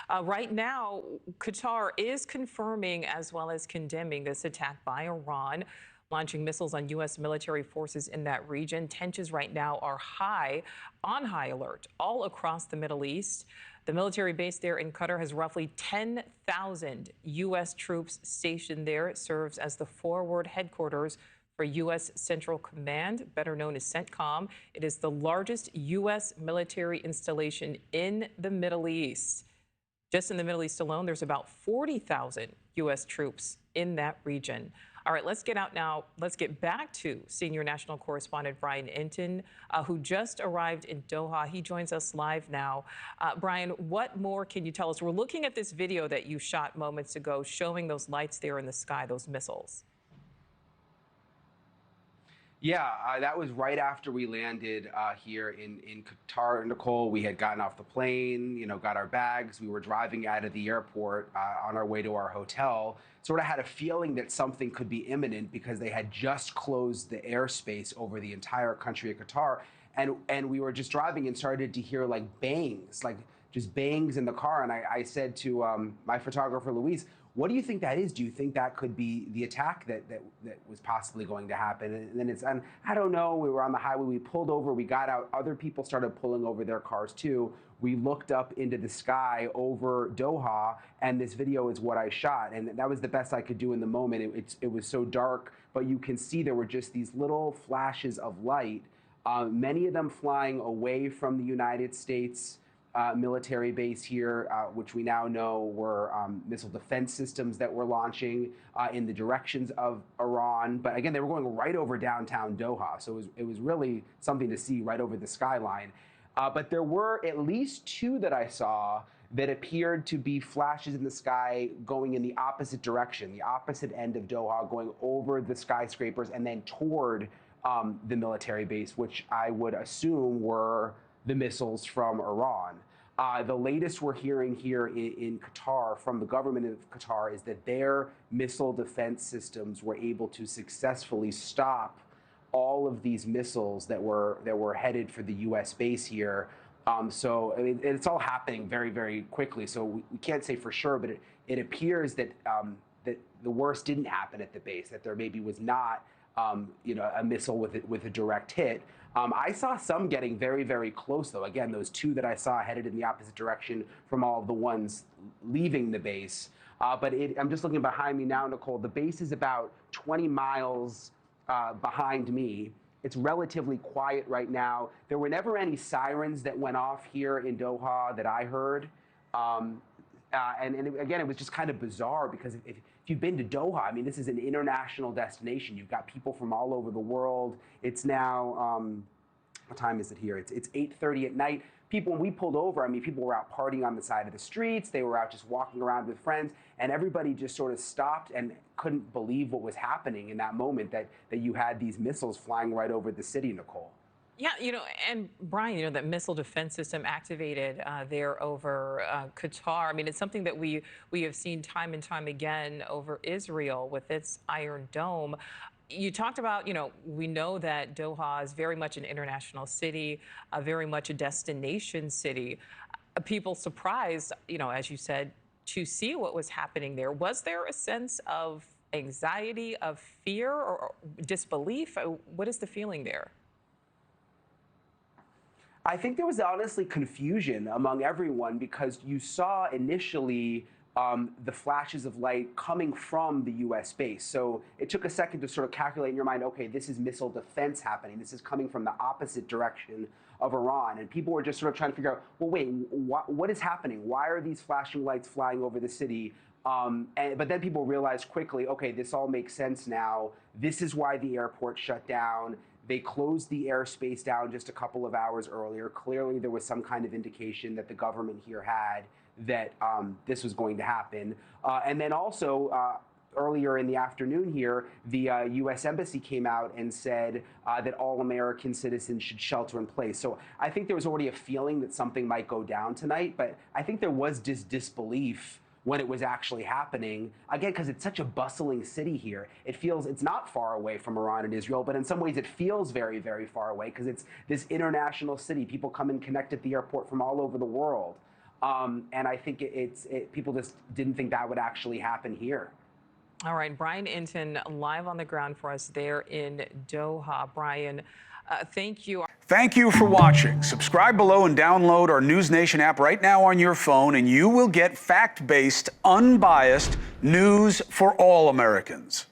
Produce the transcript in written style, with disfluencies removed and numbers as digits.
Right now, Qatar is confirming as well as condemning this attack by Iran, launching missiles on U.S. military forces in that region. Tensions right now are on high alert all across the Middle East. The military base there in Qatar has roughly 10,000 U.S. troops stationed there. It serves as the forward headquarters for U.S. Central Command, better known as CENTCOM. It is the largest U.S. military installation in the Middle East. Just in the Middle East alone, there's about 40,000 U.S. troops in that region. All right, let's get out now. Let's get back to senior national correspondent Brian Entin, who just arrived in Doha. He joins us live now. Brian, what more can you tell us? We're looking at this video that you shot moments ago showing those lights there in the sky, those missiles. Yeah, that was right after we landed here in Qatar, Nichole. We had gotten off the plane, got our bags. We were driving out of the airport on our way to our hotel. Sort of had a feeling that something could be imminent because they had just closed the airspace over the entire country of Qatar. And we were just driving and started to hear like bangs, like just bangs in the car. And I said to my photographer, Luis, what do you think that is? Do you think that could be the attack that was possibly going to happen? And then and I don't know. We were on the highway. We pulled over. We got out. Other people started pulling over their cars too. We looked up into the sky over Doha, and this video is what I shot. And that was the best I could do in the moment. It was so dark, but you can see there were just these little flashes of light, many of them flying away from the United States military base here, which we now know were missile defense systems that were launching in the directions of Iran. But again, they were going right over downtown Doha. So it was really something to see right over the skyline. But there were at least two that I saw that appeared to be flashes in the sky going in the opposite direction, the opposite end of Doha, going over the skyscrapers and then toward the military base, which I would assume were the missiles from Iran. The latest we're hearing here in Qatar from the government of Qatar is that their missile defense systems were able to successfully stop all of these missiles that were headed for the U.S. base here. So I mean, it's all happening very, very quickly. So we can't say for sure, but it appears that that the worst didn't happen at the base. That there maybe was not a missile with a direct hit. I saw some getting very, very close, though. Again, those two that I saw headed in the opposite direction from all of the ones leaving the base. But I'm just looking behind me now, Nichole. The base is about 20 miles behind me. It's relatively quiet right now. There were never any sirens that went off here in Doha that I heard. And again, it was just kind of bizarre because if you've been to Doha, I mean, this is an international destination. You've got people from all over the world. It's now, what time is it here? It's 8:30 at night. People, when we pulled over, I mean, people were out partying on the side of the streets. They were out just walking around with friends, and everybody just sort of stopped and couldn't believe what was happening in that moment, that you had these missiles flying right over the city, Nichole. Yeah, and Brian, that missile defense system activated there over Qatar. I mean, it's something that we have seen time and time again over Israel with its Iron Dome. You talked about, we know that Doha is very much an international city, very much a destination city. People surprised, as you said, to see what was happening there. Was there a sense of anxiety, of fear, or disbelief? What is the feeling there? I think there was honestly confusion among everyone because you saw initially the flashes of light coming from the U.S. base. So it took a second to sort of calculate in your mind, okay, this is missile defense happening. This is coming from the opposite direction of Iran. And people were just sort of trying to figure out, well, wait, what is happening? Why are these flashing lights flying over the city? But then people realized quickly, okay, this all makes sense now. This is why the airport shut down. They closed the airspace down just a couple of hours earlier. Clearly, there was some kind of indication that the government here had that this was going to happen. And then also, earlier in the afternoon here, the U.S. Embassy came out and said that all American citizens should shelter in place. So I think there was already a feeling that something might go down tonight, but I think there was disbelief when it was actually happening. Again, because it's such a bustling city here. It's not far away from Iran and Israel, but in some ways it feels very, very far away because it's this international city. People come and connect at the airport from all over the world. And I think people just didn't think that would actually happen here. All right, Brian Entin live on the ground for us there in Doha. Brian, thank you. Thank you for watching. Subscribe below and download our NewsNation app right now on your phone, and you will get fact-based, unbiased news for all Americans.